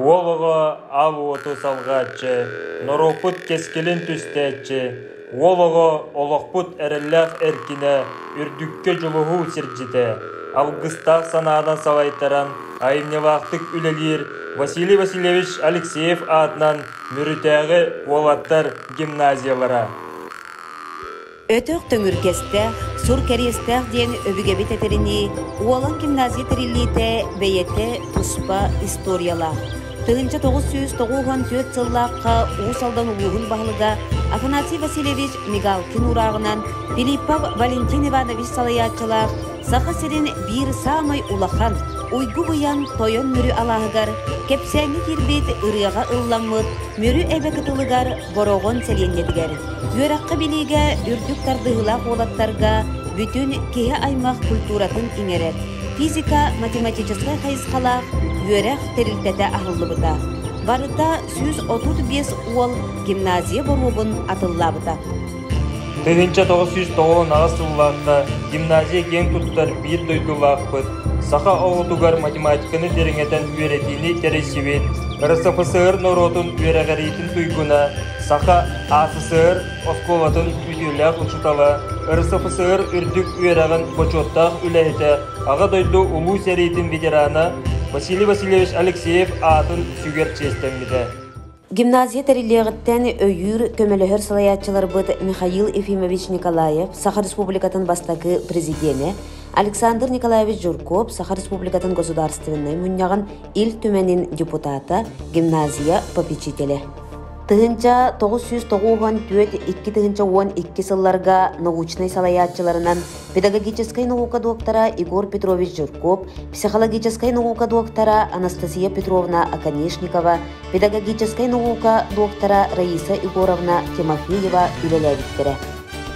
Уолого авуоту салгачы, норопут кескелин түстәчі, уолого олоқпут әрілләқ әркіне үрдікке жолуғу сірджіде. Алгыстақ санадан салайтаран айымневақтық үлелер Василий Васильевич Алексеев атынан мүрітәғі уолаттар гимназиялара. Өтөк төңүркестәк, сур кәрестәк ден өбігебет әтеріні уолан гимназия тіріліте бәйеті тұспа историялар. Тыгынча 994 сыллаққа уусалдан улуғын бағылыға Афанасий Васильевич Мигалкин урағынан Филиппов Валентин Иванович салаятчылар сақа серін бір самай улахан уйгу бұян тойон мүрі алағығар кепсәңі кербет ұрыға ылламыд мүрі әбәкітілігар бороғын сәленедігер. Үйраққа білеге үрдік тардығылақ олаттарға бүтін кеге аймақ культуратын иңерет. Физика, математическай қайысқалақ үйрақ терілтәді ағылы бұта. Барыта 135 уол гимназия боруғын атылла бұта. Тыгынча 990 ағысыллақта гимназия кен тұттар бір дөйділақ бұд. Сақа оғытуғар математиканы деріңетен үйретіні тересевет. РСФСР норотын үйрәғаретін тұйгуна, Сақа АССР осколатын үйділәқ ұшытала, РСФСР үрдік үйрәғын бочоттақ үләйті, аға дойду ұлу сәретін ветерана Василий Васильевич Алексеев атын сүгер честенмеді. Гимназия тәрелеғіттен өйір көмелігір салаятчылар бұд Михаил Ефимович Николаев, Саха Республикатын бастағы президенті, Александр Николаевич Журков, Саха Республикатын государственный мұняғын ил төменін депутата, гимназия попечителі. Тыгынча 994-2012 сылларга научный салаятчыларынан педагогической наука доктора Игорь Петрович Журков, психологической наука доктора Анастасия Петровна Оконечникова, педагогической наука доктора Раиса Егоровна Тимофеева үлеләбіттірі.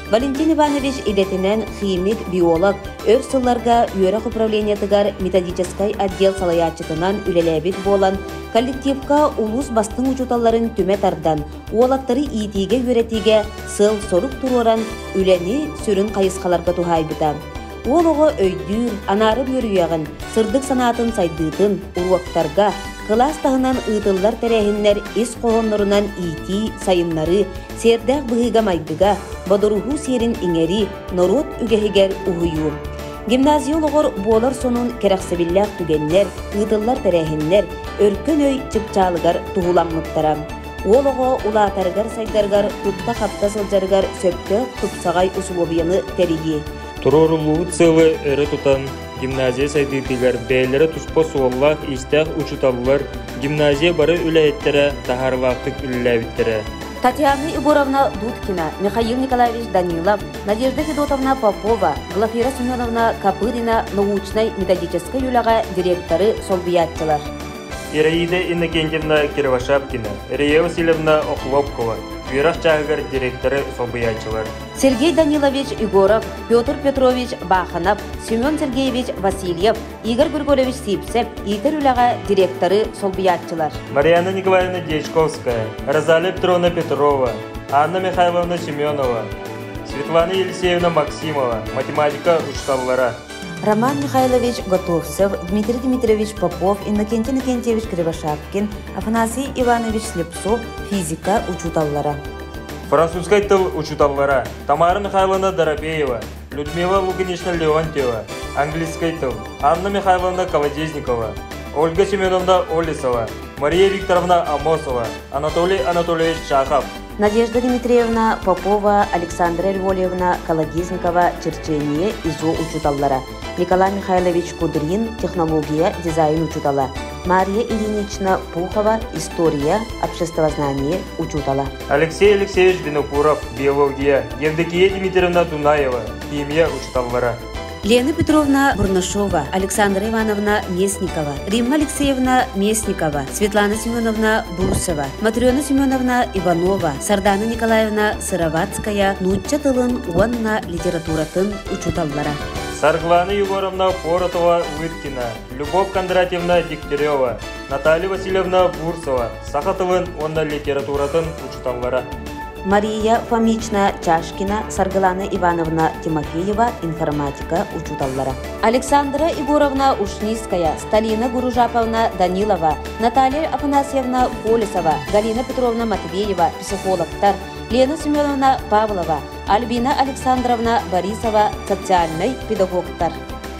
Валентин Иванович илетінен химик, биолог, өр сылларга үйерек управлениятыгар методическай отдел салаятчытынан үлеләбит болан, коллективка улус бастың учуталарын түметардан, уолаттары итиге үйретиге сыл сорук туроран үләні сүрін қайысқаларға тухайбыта. Олығы өйдүр, анары бөрүйяғын, сырдық санатын сайдыдын, уруақтарға, қылас тағынан ұйтылдар тәрәхінлер ес қоғынларынан ити, сайынлары, сердәқ бұғыға майдыға, бадыруху серін иңері, норот үгәхігер ұғыю. Гимназиологор болар сонун керақсабилләқ түгенлер, ұйтылдар тәрәхінлер, өркін өй чыпчалығар тұғыламмыттара. Олығы улатарғар сайдарғар, тұтта қапта сылжарғар, сөпті тұпсағай ұсылобияны тәріге. Турорулуу цылы өрі тұтан гимназия сайдытыгар бәйлері тұспа суоллақ истәқ учуталылар гимназия бары үләйттері тахарлақтық үләбіттері. Татьяна Егоровна Дудкина, Михаил Николаевич Данилов, Надежда Федотовна Попова, Глафира Семеновна Капырина научной методической юляға директоры солбиятчылар. Ираида Иннокентьевна Кировошапкина, Ирия Васильевна Охлопкова, Вирах Чагар директоры солбиятчылар. Сергей Данилович Егоров, Петр Петрович Баханов, Семен Сергеевич Васильев, Игорь Григорьевич Сипсев, Игорь юляға директоры солбиятчылар. Марьяна Николаевна Дечковская, Розалия Петровна Петрова, Анна Михайловна Семенова, Светлана Елисеевна Максимова, математика учталлара. Роман Михайлович Готовцев, Дмитрий Дмитриевич Попов, Иннокентий Иннокентьевич Кривошапкин, Афанасий Иванович Слепцов, физика учуталлара. Французский тыл учуталлара. Тамара Михайловна Доробеева, Людмила Лукинична Леонтьева, английский тыл. Анна Михайловна Колодезникова, Ольга Семеновна Олесова, Мария Викторовна Амосова, Анатолий Анатольевич Шахов. Надежда Дмитриевна Попова, Александра Львовна Колодезникова, черчение изо учуталлара. Николай Михайлович Кудрин, технология, дизайн учутала. Мария Ильинична Пухова, история, обществознание учутала. Алексей Алексеевич Винокуров, биология. Евдокия Дмитриевна Дунаева, химия учуталлара. Лена Петровна Бурнашова, Александра Ивановна Местникова, Римма Алексеевна Местникова, Светлана Семеновна Бурсова, Матрена Семеновна Иванова, Сардана Николаевна Сыроватская, Нучча тылын уанна литературатын учуталлара. Сарглана Егоровна Поротова Выткина, Любовь Кондратьевна Дегтярева, Наталья Васильевна Бурсова, Сахатылын уанна литературатын учуталлара. Мария Фомична Чашкина, Саргалана Ивановна Тимофеева, информатика учуталлара. Александра Егоровна Ушниская, Сталина Гуружаповна Данилова, Наталья Афанасьевна Болесова, Галина Петровна Матвеева, психологтар, Лена Семеновна Павлова, Альбина Александровна Борисова, социальный педагогтар.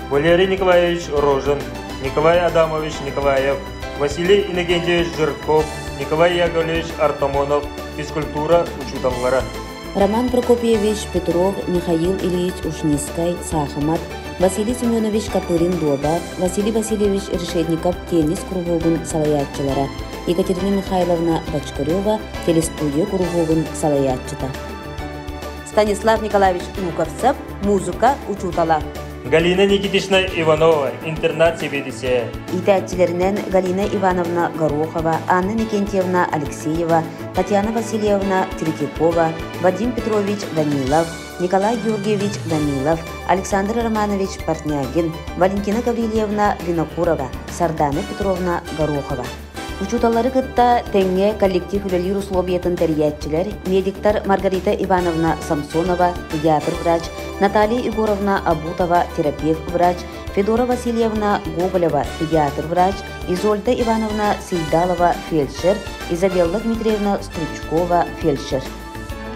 Валерий Николаевич Рожин, Николай Адамович Николаев, Василий Иннокентьевич Жирков, Николай Яковлевич Артамонов, физкультура учуталлара. Роман Прокопьевич Петров, Михаил Ильич Ушнискай, Сахамат, Василий Семенович Капырин Добак, Василий Васильевич Решетников, теннис кругогун салаятчылара. Екатерина Михайловна Бочкарева, телестудия кругогун салаятчыта. Станислав Николаевич Луковцев, музыка учутала. Галина Никитична Иванова, интернат себедисе. Итәтчилеринен Галина Ивановна Горохова, Анна Никентьевна Алексеева, Татьяна Васильевна Третьякова, Вадим Петрович Данилов, Николай Георгиевич Данилов, Александр Романович Портнягин, Валентина Гаврилевна Винокурова, Сардана Петровна Горохова. Учуталары кытта теңге коллектив үлелер условиятын тәриятчилер, медиктар Маргарита Ивановна Самсонова, педиатр врач, Наталья Егоровна Абутова, терапевт врач, Федора Васильевна Гоголева, педиатр врач, Изольда Ивановна Сейдалова, фельдшер, Изабелла Дмитриевна Стручкова, фельдшер.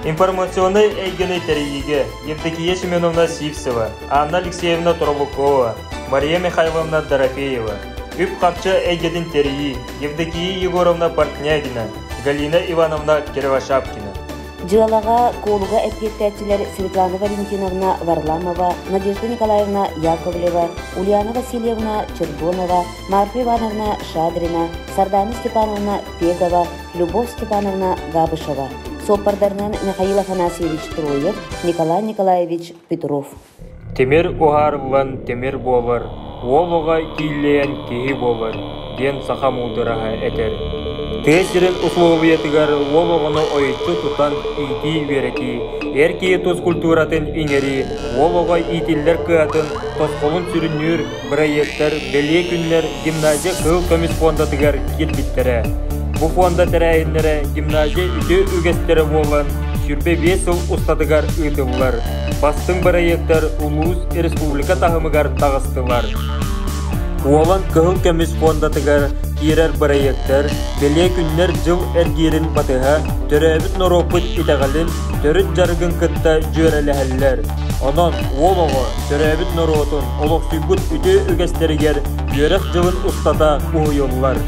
Информационный эйгены тәрийге Евдокия Семеновна Сивцева, Анна Алексеевна Торлукова, Мария Михайловна Дорофеева. Үп қапчы әйгедін тәрейі Евдокия Егоровна Портнягина, Галина Ивановна Кировошапкина. Джилалаға колуға әпкеттәтчілер Светлана Валентиновна Варламова, Надежда Николаевна Яковлева, Ульяна Васильевна Чердонова, Марфа Ивановна Шадрина, Сардана Степановна Пегова, Любовь Степановна Габышева. Сопардарнан Михаил Афанасьевич Троев, Николай Николаевич Петров. Темир уғарылан темир болыр, олыға кейлеен кейі болыр, ден сақам ұдыраға әтер. Тесерін условиятығар олығыны ойытты тұтан ити верети, әркейі тоз культуратын иңері, олыға итиллер кыатын, тосқолын сүріннер, проекттер, беле күнлер, гимназия қыл комис фондатығар кетбіттері. Бұл фонда тәрәйінлері гимназия үті үгестері болын, сүрбе 5 жыл ұстадығар ұйтылылар. Бастың проекттер Улус республика тағымығар тағыстылар. Олан қыл комис фондатығар кирер проекттер, беле күнлер жыл әргерін батыға, төрәбіт норопыт итағалын, төріт жарғын қытта жөрәліхәлілер. Онан олығы төрәбіт норотын олық сүйбіт үті үгестерігер жөрек жылын ұстата ұйылылар.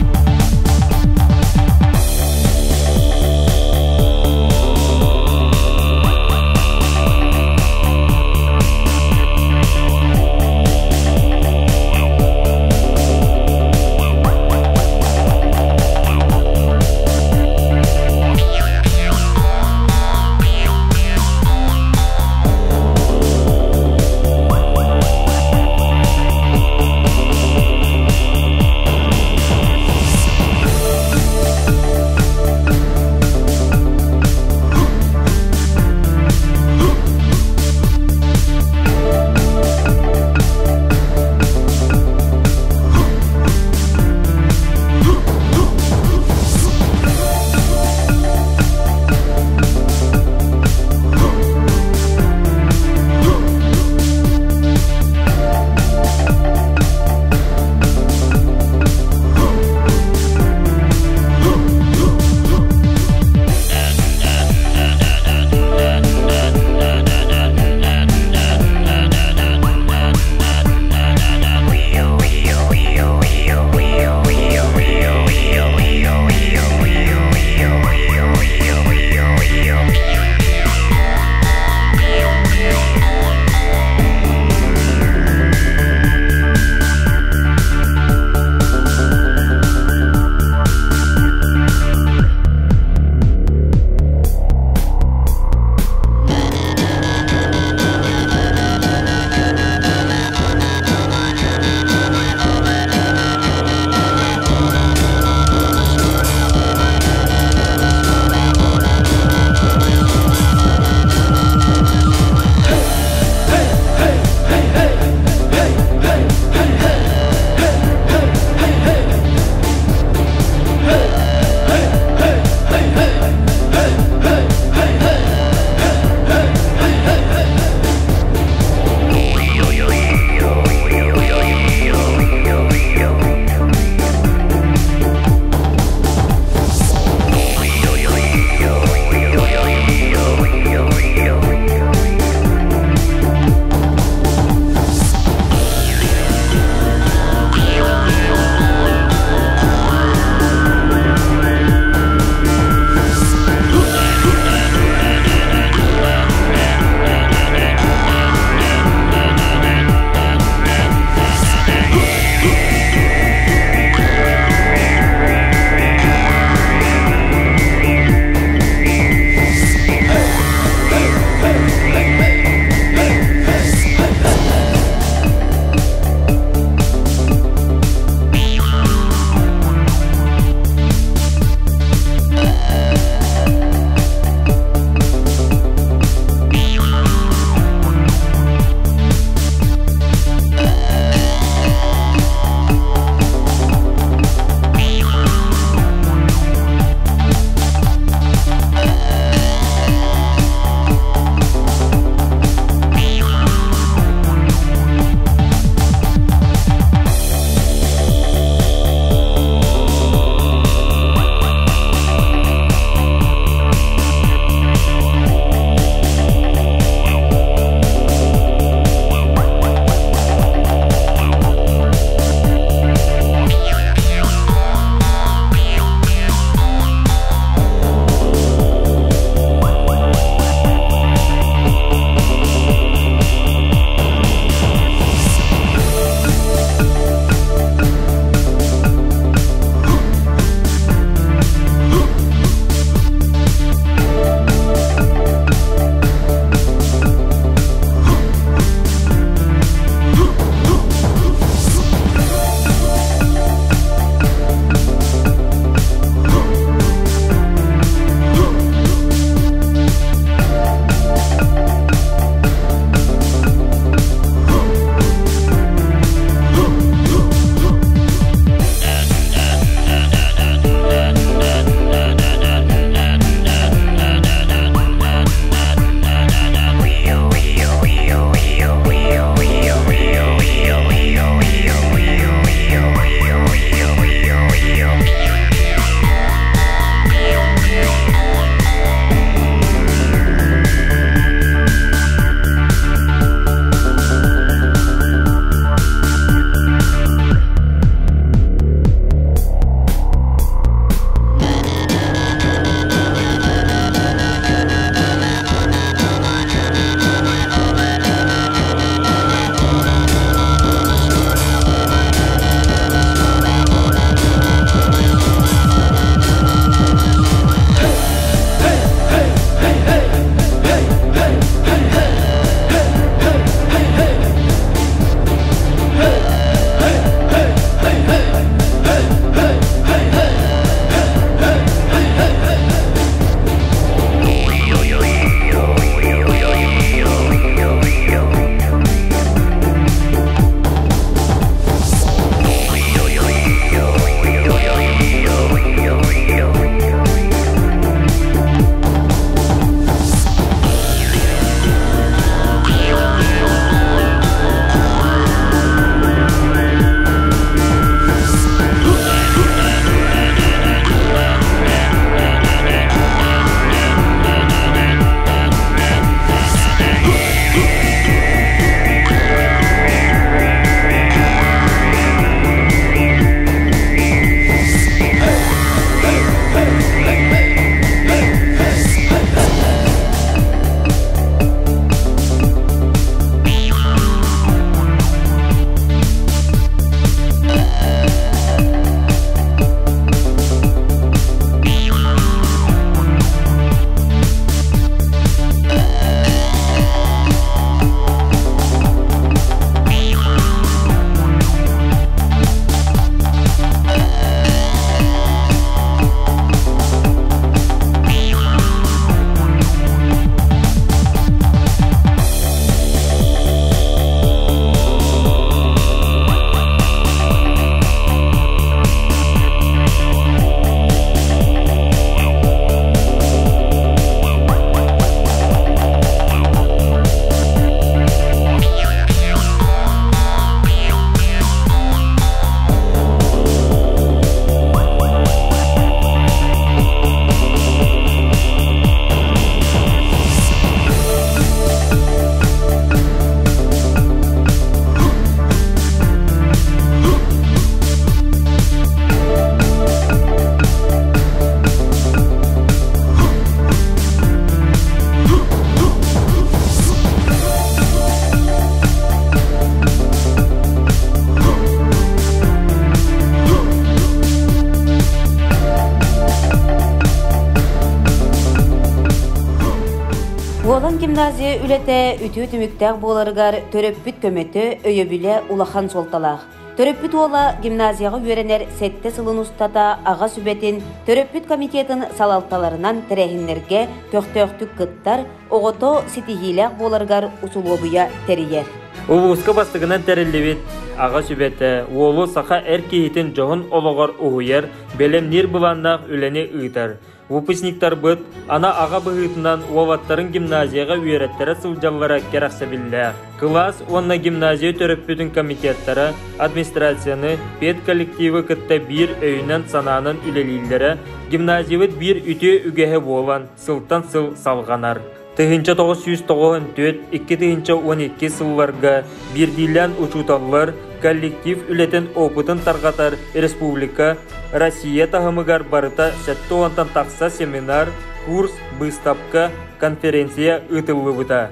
Уолан гимназия үлете үтү түмүктәк боларыгар төрөппүт көмөтө өйөбүле улахан солталақ. Төрөппүт ола гимназияға үйренер сетте сылын устата аға сүбетін төрөппүт комитетін салалталарынан тәрәхінлерге көқтөқтік кыттар оғото сетихиләк боларыгар усулобуя тәрiyер. Улуска бастығынан тәрелевет аға сүбеті уолу саха әркейетін жоғын олығар уғыяр белем нер бұланнақ үлене ұйтар. Выпускниктар бұд, ана аға бұғытынан уолаттарын гимназияға үйреттері сылжаллара керақсабілләқ. Класс онна гимназия төрөппүтін комитеттары, администрацияны, пет коллективы кытта бір өйінен сананын үлелейлері, гимназиявыд бір үте үгеhe болан, сылтан сыл салғанар. 1994-2012 сылларға бірдейлен учуталлар, коллектив үлетін опытын тарғатар республика, Россия тағымығар барыта сәтті онтан тақса семинар, курс, выставка, конференция ұтылы бұта.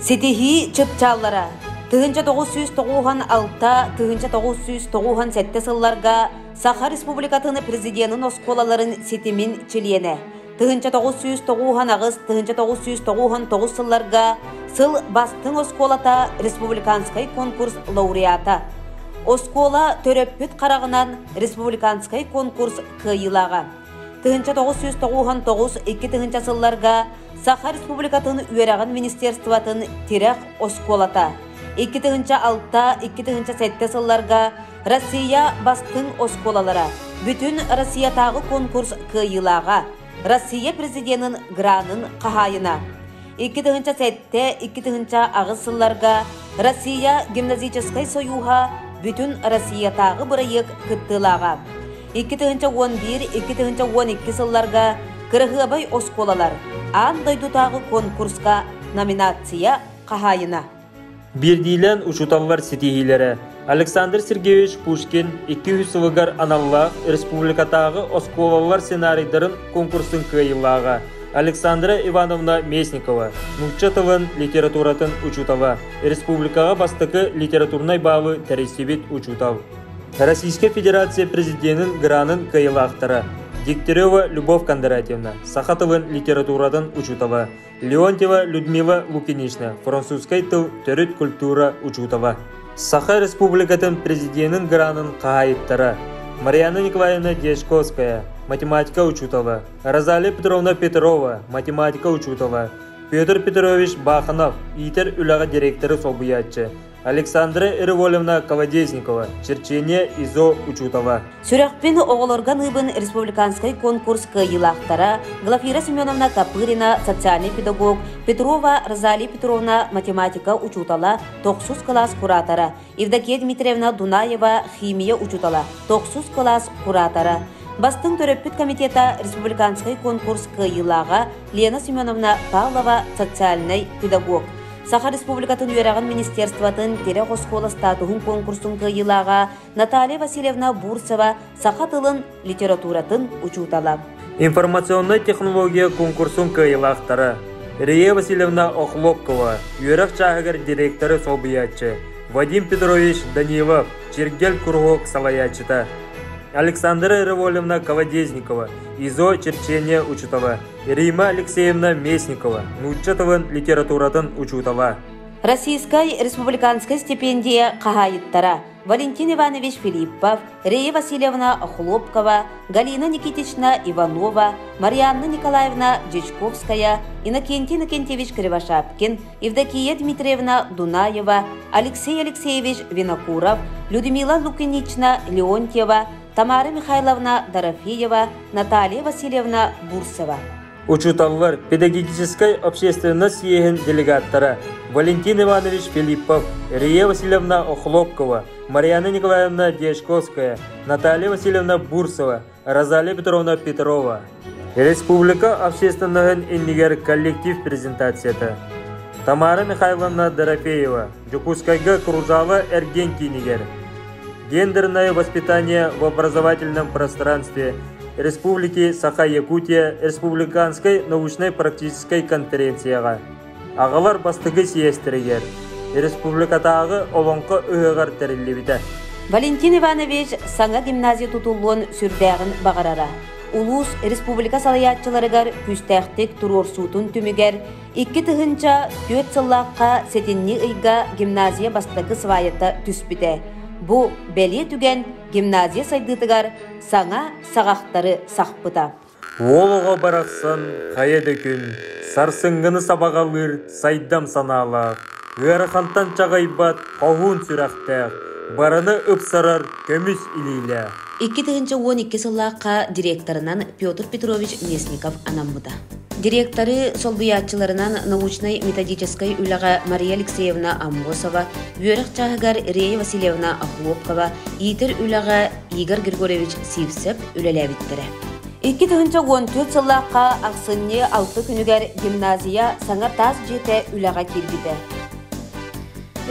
Сетихи чыпчаллара 1996-1997 сылларға Саха Республикатыны президентін осколаларын сетимин чилиене. 1999-1999 сылларға сыл бастың осколата республиканскай конкурс лауреата. Оскола төрөппүт қарағынан республиканскай конкурс кыйылаға. 1999-2000 сылларға Саха Республикатын үйерағын министерстватын тирек осколата. 2006-2007 сылларға Россия бастың осколалара. Бүтін Россиятағы конкурс кыйылаға. Россия президентінің гранын қағайына. 2007-2000 ағысылларға Россия гимназическай союға бүтін Россиятағы бұрайық күттілаға. 2011-2012 сылларға Кырғыбай осколалар андайдутағы конкурсқа номинация қағайына. Бірдейлен учуталлар сетихилері Александр Сергеевич Пушкин 200 сылығар аналлақ республикатағы осколалар сценарийдарын конкурсын кыйылаға. Александра Ивановна Месникова, Нучатовын литературатын учутава, республикаға бастықы литературнай балы тәресебет учутав. Российская Федерация президентінің гранын кыйылақтары. Дегтярева Любовь Кондратьевна, Сахатовын литературадан учутава. Леонтьева Людмила Лукинична, французскай тыл төрет культура учутава. Саха Республикатын президентінің гранын қағайыптары. Марьяна Николаевна Дешковская, математика учутова. Розалия Петровна Петрова, математика учутова. Петр Петрович Баханов, итер үлаға директоры солбуятчы. Александра Ирволевна Колодезникова, черчение ИЗО учутова. Сүрәқпен оғылырған ұйбын республиканскай конкурс кыйылақтара Глафира Семеновна Капырина, социальный педагог, Петрова Розалия Петровна, математика учутала, 9 класс куратора, Евдокия Дмитриевна Дунаева, химия учутала, 9 класс куратора. Бастың төрөппүт комитета республиканскай конкурс кыйылаға Лена Семеновна Павлова, социальный педагог. Саха Республикатын үйерағын министерстватын тере оскола статуғын конкурсын кыйылаға Наталья Васильевна Бурцева Саха тылын литературатын учутала. Информационная технология конкурсын кыйылақтары. Рия Васильевна Охлопкова, үйерақ чағығыр директоры солбиятчы. Вадим Петрович Данилов, Чергел Кургок салаячыта. Александра Ирволевна Колодезникова, ИЗО черчение учутова. Рима Алексеевна Месникова, Нучатовын литературатын учутова. Российская республиканская стипендия қағайыттара. Валентин Иванович Филиппов, Рея Васильевна Хлопкова, Галина Никитична Иванова, Марьяна Николаевна Дечковская, Иннокентий Иннокентьевич Кривошапкин, Евдокия Дмитриевна Дунаева, Алексей Алексеевич Винокуров, Людмила Лукинична Леонтьева, Тамара Михайловна Дорофеева, Наталья Васильевна Бурцева. Учуталлар педагогической общественности ехен делегаттара Валентин Иванович Филиппов, Рия Васильевна Охлопкова, Марьяна Николаевна Дешковская, Наталья Васильевна Бурцева, Розалия Петровна Петрова. Республика общественного иннигер коллектив презентацията. Тамара Михайловна Дорофеева, Джукускайга Кружава Эргентинигер. Гендерное воспитание в образовательном пространстве Республики Саха-Якутия Республиканской научной практической конференцияға. Ағалар бастығы сиестерегер. Республикатағы олонқы ұғығар тәрелі біті. Валентин Иванович саңа гимназия тұтылуын сүрдәғін бағарара. Улус республика салаятчыларыгар күстәхтик турорсутун түмүгер 2 тыгынча 4 сыллаққа сетинни ыйга гимназия бастакы свайыта түспіте. Бу бәле түген гимназия сайдытыгар саңа сағақтары сақпыта. Олуға барақсан қаяды күн, сарсыңғыны сабағалыр сайдам саналақ. Үйарықантан чағайбат қауын сүрақтақ, бараны ыпсарар көміс илейлі. 2-12 сыллаққа директорынан Петр Петрович Местников анамбыда. Директоры солбуятчыларынан научно-методической үліға Мария Алексеевна Амбосова, Вёрық чағығар Рея Васильевна Ахлопкова, Итер үліға Игорь Григорьевич Сивсеп үлеләбіттірі. 2-14 сыллаққа ақсынне 6 күнігер гимназия саңа таз жете үліға келбіді.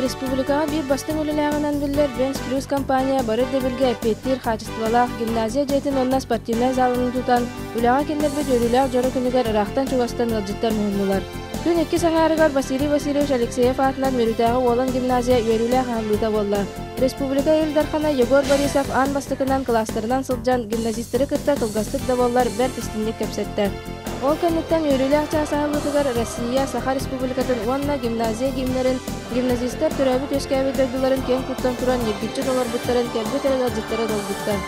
Республикаға bir бастың үліләғынан білдер Бенс Плюс компания бары дебілге петтер қачыстылалақ гимназия жетін онна спортивный залының тұтан үліға келдер бөт өріләқ жоры күнігер ырақтан чуғастан ғылжыттар мұғынылар. Күн 2 саңарығар Василий Васильевич Алексеев атынан мөрітағы олан гимназия өріләқ ғалыта болла. Республика елдархана Егор Борисов ан бастықынан кластерынан сылджан гимназистері кітті қылғастық да боллар бәр тестінлік кәпсетті. Ол кәнеттен өріләқ часағылығығар Россия Саха Республикатын онна гимназия гимнерін гимназистер түрәбіт өскәбі дөрділерін кен құттан тұран ергітші долар бұттарын кәлбі тәрі ғалжыттары долбытты.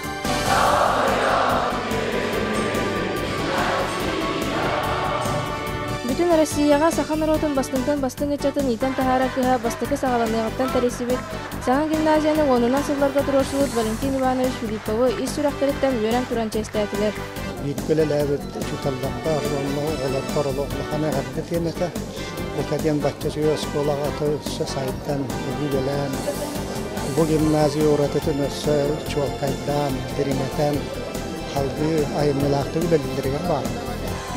Бүтін Россияға Саха наротын бастың ечатын итен тахара кыға бастықы сағаланығаттан тәресібет. Саған гимназияның онынан сылларға тұрорсылыт Валентин Иванович Филипповы ис сүрақтарыттан өрен тұран чәстәтілер. Биткеле ләбет чуталлаққа олар паролоқлықаны ғарды теметі. Бұқаден баччасы өсколаға төсі сайттан өгілелән. Бұ гимназия оратытын өсі чуалқайдан, деринетен, халды айымылақты үлелілдерге бар.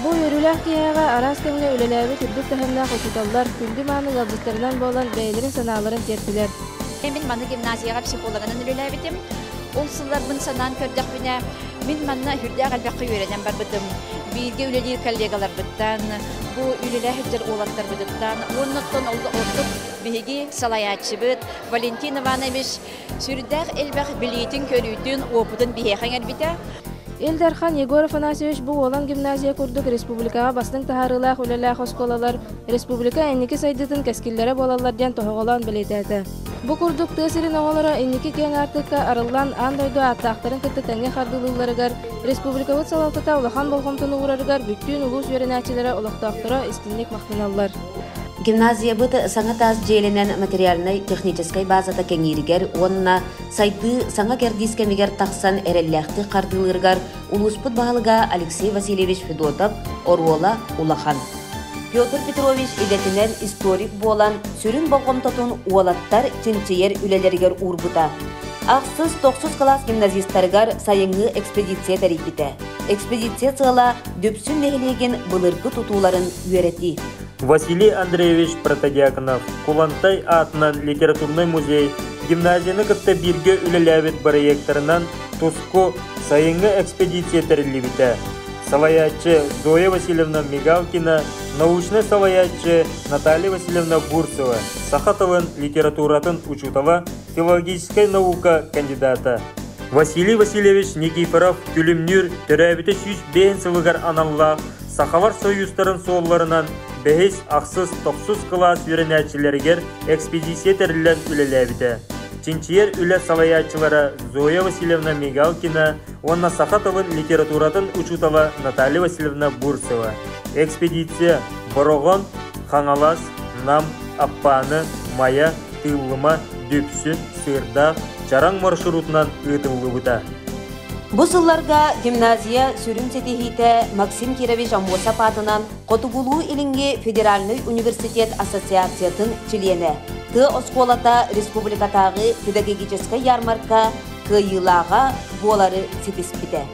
Бу өрүләк кияга арас кемне үлеләбе түрдүк тәһәмнә хокуталлар күлди маны галдыстарынан болан бәйләрен санааларын тертилер. Мен маны гимназияга психологынан үлеләбетим. Ул сылларбын санан көрдәк бине. Мен манна хүрдәк албакка өйрәнәм бар битим. Бирге үлелер коллегалар биттан, бу үлеләр хәҗәр олаттар биттан. Оннан олды биһиги салаятчы бит Валентин Иванович сүрдәк элбәх билетин көрүтүн опытын биһәңәр бите. Элдархан Егор Афанасьевич бу олан гимназия курдук республикага бастың тахарылах үлеләх осколалар республика энники сайдытын кәскилләре болалардан тоһоголан билетәте. Бу курдук тәсирин оголара энники кең артыкка арылган андойду аттактарын кытты тәңге хардылыларыгар республикабыт салалтата улахан болгомтун урарыгар бүттүн улус өренәчеләре олохтактыра истинлек мактаналлар. Гимназия бұты саңа таз желінен материальной технической базата кеңирігер, онына сайды саңа кердискемігер тақсан әрелләқті қардылыргар улуспыт бағылыға Алексей Васильевич Федотов оруола улахан. Петр Петрович илетінен историк болан сүрін болғымтотын уалаттар чынчыер үлелергер урбыта. Ақсыз 9 класс гимназисттарыгар сайыңы экспедиция тәріпіті. Экспедиция цыла дөпсін мехелеген бұлырғы тұтуларын үйереті. Василий Андреевич Протодиаконов, Кулантай атынан литературный музей, гимназияны кытта бирге үлеләбет проекторынан Туско сайыңы экспедиция тәрелебіті. Салаятчы Зоя Васильевна Мигалкина, научный салаятчы Наталья Васильевна Бурцева, Сахатовын литературатын учутала, филологическая наука кандидата. Василий Васильевич Никифоров күлімнүр төрәбіті 105 сылығар аналла, Сахалар союзтарын соолларынан бәйіс ақсыз 9 класс үйренәтчілергер экспедиция тәрілер үлеләбіті. Чинчиер үлі салаятчылары Зоя Васильевна Мигалкина, онна Сахатовын литературатын учутала Наталья Васильевна Бурцева. Экспедиция Борогон, Хаңалас, Нам, Аппаны, Мая, Тыллыма, Дөпсүн, Сырда, Чараң маршрутынан ұйтылы бұта. Бұл сылларға гимназия сүрін сетихите Максим Кирович Амбосап атынан Котугулу илинге Федеральный университет ассоциациятын члене. Ты осколата республикатағы педагогическая ярмарка кыйылаға болары сетиспіде.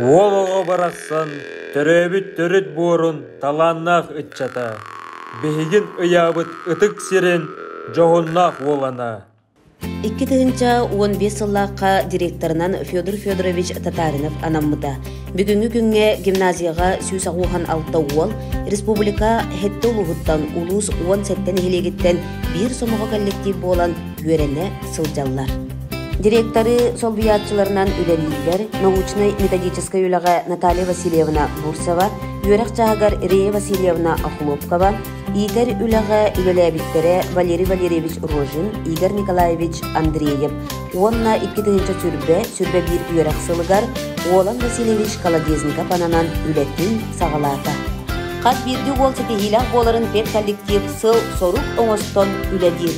Олоға барақсан, төрөбіт төріт борын таланнақ үтчата. Бейгін ұябыт ұтық сирен жоғыннақ олана. 2015 сыллаққа директорынан Федор Федорович Татаринов анаммыта. Бүгінгі күнге гимназияға сүйс ағуған алты ол, республика хетті ұлығыттан улус 10 сәттен елегіттен бір сомығы коллектив болан үйерені сылжаллар. Директоры солбиятчыларынан үлелейлер, научно-методической үліға Наталья Васильевна Бурсова, үйерек жағығар Рея Васильевна Ахлопкова, Игорь үліға үлелебіттері Валерий Валерьевич Рожин, Игорь Николаевич Андреев, онна 2-ті сүрбе бір үйерек сылығар Олан Васильевич Каладезников ананан үлеттін сағалата. Қаз бірді ол сетехилақ боларын пек коллектив сыл сорук оңостон үледір.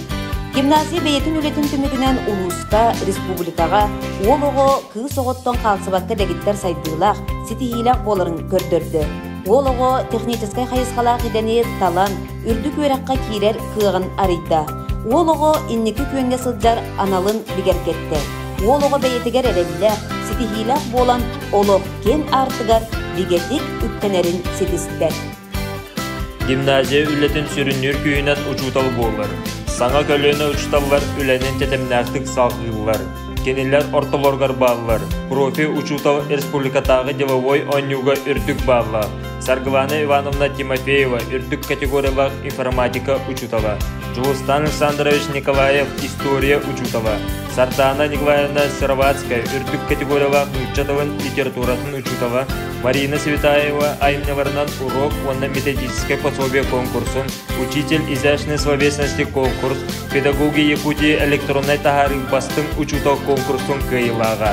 Гимназия бейетін үлетін түмігінен улуска, республикаға, олығы кыз оғыттон қалсыбаққа дәгіттер сайдылақ, сетехилақ боларын көрдірді. Олығы техническай қайысқалақ едені талан, үрдік өраққа кейрер кығын арыйда. Олығы иннекі көнге сылджар аналын бігеркетті. Олығы бейетігер әрелілер, сетехилақ болан олық кен артығар бігетік үттенерін сетістер. Гимназия үлетін сүріннер күйінен ұчутал болар. Саңа көлөне ұчталлар үленен тетемнәқтік сағылар. Кенелер ортолоргар баллар. Профи учутал республикатағы деловой онюга үрдік балла. Саргылана Ивановна Тимофеева үрдік категориялар информатика учутала. Жулстан Александрович Николаев история учутала. Сардана Николаевна Сыровацкая үрдік категориялар учаталын литературатын учутала. Марина Светаева айневарнан урок онна методическое пособие конкурсын, учитель изящной словесности конкурс, педагоги Якутии электронной тахары бастың учутал конкурсын кыйлага.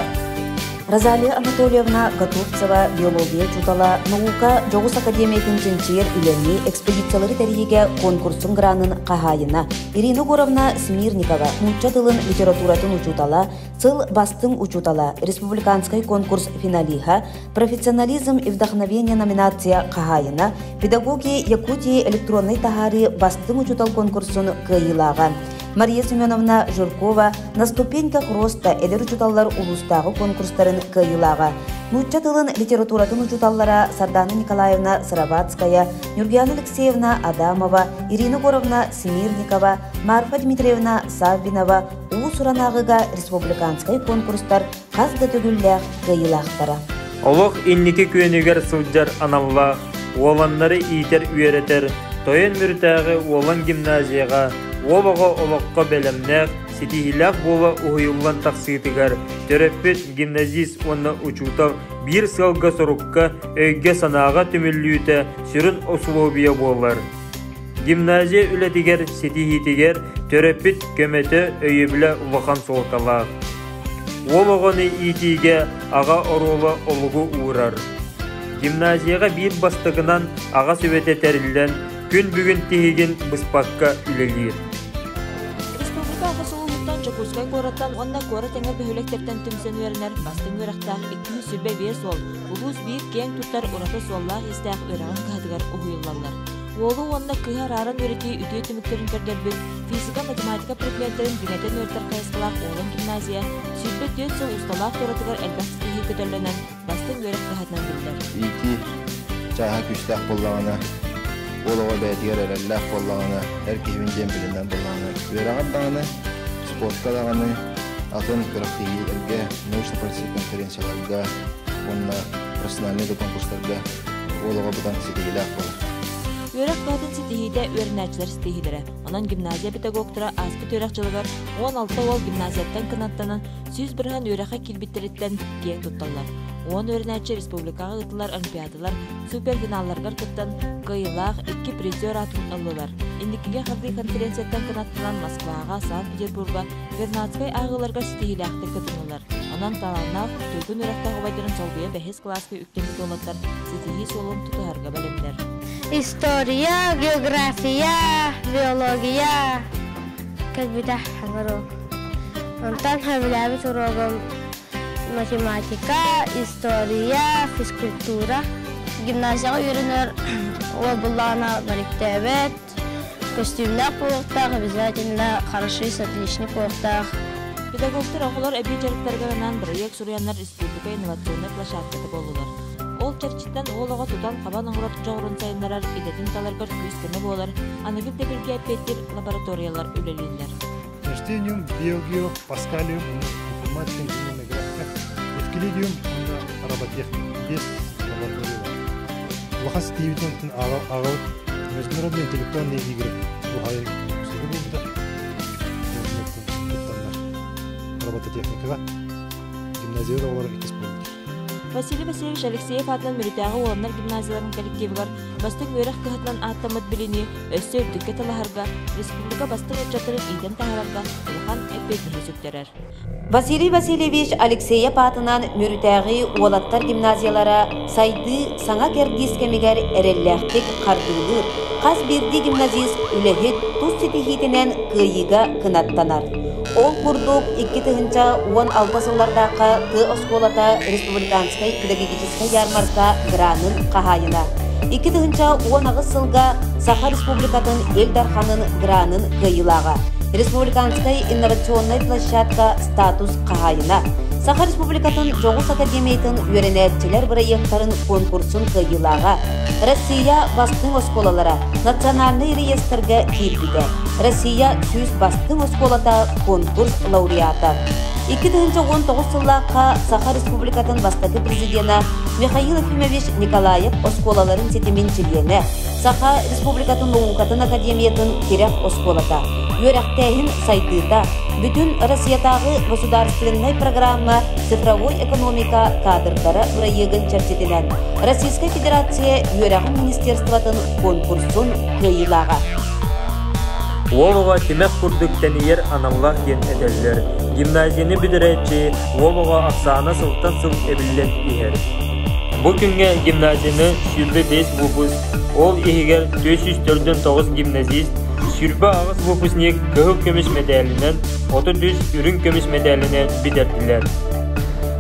Розалия Анатольевна Готовцева биология чутала наука Жогус академиятын жинчер үлені экспедициялары тәріге конкурсын гранын қағайына. Ирина Горовна Смирникова муча тылын литературатын учутала, цыл бастың учутала, республиканский конкурс финалиха, профессионализм и вдохновение номинация қағайына, педагоги Якутии электронной тахары бастың учутал конкурсын кыйлага. Мария Семеновна Журкова на ступеньках роста эдер учуталлар улустағы конкурстарын кыйылага. Нуча тылын литературатын учуталлара Сардана Николаевна Сыровацкая, Нюргияна Алексеевна Адамова, Ирина Горовна Смирникова, Марфа Дмитриевна Саввинова уусуранагыга республиканский конкурстар казда төгүллях кыйылактара. Олық инники көнігер сылджар аналлах, оланнары итер үйеретер, тойын мүртәғі олан гимназияға, Олығы олыққа бәлемнәқ, сетихилақ болы ұйылан тақсыйтығар, төрөппет гимназист онна учутал бір сылға сұрыққа өйге санаға түміллүйті сүрін условия болар. Гимназия үлетігер, сетихитігер, төрөппет көметі өйіблі ұлыған соғыталақ. Олығыны итиге аға оролы олығы ұғырар. Гимназияға бір бастығынан аға сөбете тәрілден күн бүгін тегеген бұспаққа үлелер. Жокускай кораттан онна кора теңер бөхөлектерден түмсен өрінер бастың өрақтақ 200 сүрбе бер сол. Улус бир кең туттар ураты соллах истәқ өрағын қадығар ұғыйлалар. Олу онна кыһар арын өрети үтіе түміктерін көрдербін. Физика, математика предметтерін бүгетен өртер қайысқылақ олын гимназия. Сүрбе дөт сол ұсталақ торатығар әлбәс кеге көтерлінен бастың өрек қағатынан білдер. Ити чаға күштәқ болағына, олуға бәтігер әрәлләқ болағына, әркейбін жем білінен болағына, өрағаттағына, спортқа дағаны, атын көріқтегелерге, научно-практический конференцияларга, онна профессиональный конкурстарга олуға бұдан сетегеләқ болар. Өрек қадын сетегейді өрінәчілер сетегейлері. Онан гимназия педагогтыра аспыт өрек жылығар 16 ол гимназияттан кынаттанын сүз бірған өрекқа келбеттереттен кең тұтталар. Он өрінәчі республикаға ұтылар олимпиадалар, суперфиналларғар күттен қайылақ 2 призер атын ұлылар. Индикіге қарды конференцияттан кынаттанан Москваға, Санкт-Петербурга, Вернадскай ағыларға сетегейләқті күтінілер. Онан таланнақ түйгін өректағы байдырын солбия бәхес классы үктемі долаттар сетегей солын тұтығарға бәлемдер. Historia, geografia, biologia, كالبتاع حنرو أنتن هبلابي تروغم matematika, historia, fizkultura. Gimnaziyaga yürünür, o bullana mariktebet, kostümler koyuqtaq, обязательно хороший, отличный koyuqtaq. Педагогтар оғылар әбей жарықтарғанан проект Сурьяннар Республика инновационный площадкаты болулар. Ол чарчиттан олаға тутан қабан оңырат жоғырын сайынларар идетін таларғар күйіскені болар, анығыл дебілге әпеттер лабораториялар өлелейлер. Растениум, биогео, паскалиум, информация, инженерия, эвклидиум, роботехника, 5 лабораториялар. Лохас Стивитон ағауд международные интеллектуальные игры. Лухайын сөйгі болуда. Робототехникаға гимназияда олар екес болды. Василий Васильевич Алексеев атынан мүрітағы оланнар гимназияларын коллективігар бастың өріқ кығытынан аттамыд біліні өсті үрдікке талахарға, республика бастың өтчатырын иден тағырарға ұлған әппетіні сөктерер. Василий Васильевич Алексеев атынан мүрітағы олаттар гимназиялара сайды саңа кердискемегер әрелләқтік қардылыр. Қаз берді гимназист үләхет тұз сетихетінен күйіға кынаттанар. Ол курдук 2016 жыллардағы ты осколата республиканскай педагогическай ярмарка гранын қағайына. 2010 жылға Саха республикатын Элдарханын гранын кыйылаға. Республиканскай инновационный площадка статус қағайына. Саха республикатын Жоғыс академиятын үйренәтчілер проекттарын конкурсын кыйылаға. Россия бастың осколалара национальный реестрге кирбиде. Россия сүз бастың осколата конкурс лауреата. 2019 жыллаққа Саха республикатын бастығы президента Михаил Ефимович Николаев осколаларын сетемен чилиені. Саха республикатын наукатын академиятын керек осколата. Өрәқтәйін сайтыта. Бүтін Россиятағы государственной программа цифровой экономика кадрдары проегін чәрчетінен. Российская Федерация өрәғын министерстватын конкурсын кыйылаға. Олуға темек күрдік тәнейер анаңлақ ген әдәлілер. Гимназияны бүдірәтші олуға ақсағына сылттан сыл әбіллен егер. Бұл күнге гимназияны сүрбі 5 вупус, ол егер 409 гимназист, сүрбі ағыз вупуснек кығыл көміш медалінен, 30 үрін көміш медалінен бідерділер.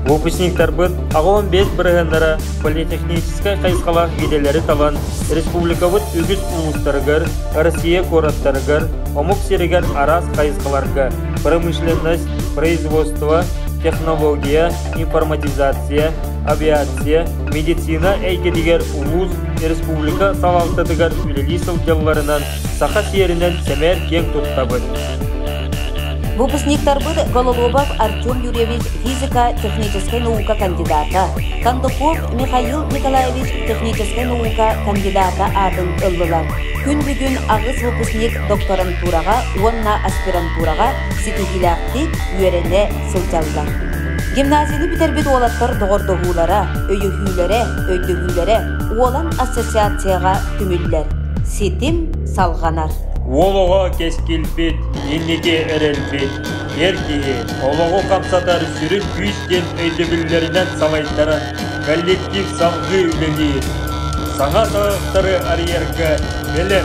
Вупусниктар бұд ағылан 5 бірғандара политехническай қайысқалақ еделері талан республикавыд үгіз ұлыстарығыр, Россия кораттарығыр, омық серігер арас қайысқаларға, промышленность, производство, технология, информатизация, авиация, медицина әйгедігер ұлыз республика салалтыдығыр үлелі сылтелларынан Саха серінен сәмәр кең тұттабыд. Выпускниктар был Гололобов Артем Юрьевич, физико-техническая наука кандидата. Кондуков Михаил Николаевич, техническая наука кандидата атын ыллылар. Күн-бүгін ағыз выпускник докторантураға, онна аспирантураға сетігіләқтік үйерене сылталдар. Гимназияны бітербет олаттар доғырдығулара, өйдігілері, олан ассоциацияға түмілдер. Сетім салғанар. Олуға кескілбет, еннеге әрелбет, еркеге, олуғы қапсатар сүріп күйістен өйдігілерінен салайттары, коллектив салғы үлелейір. Саңа сағықтары арьерға, белі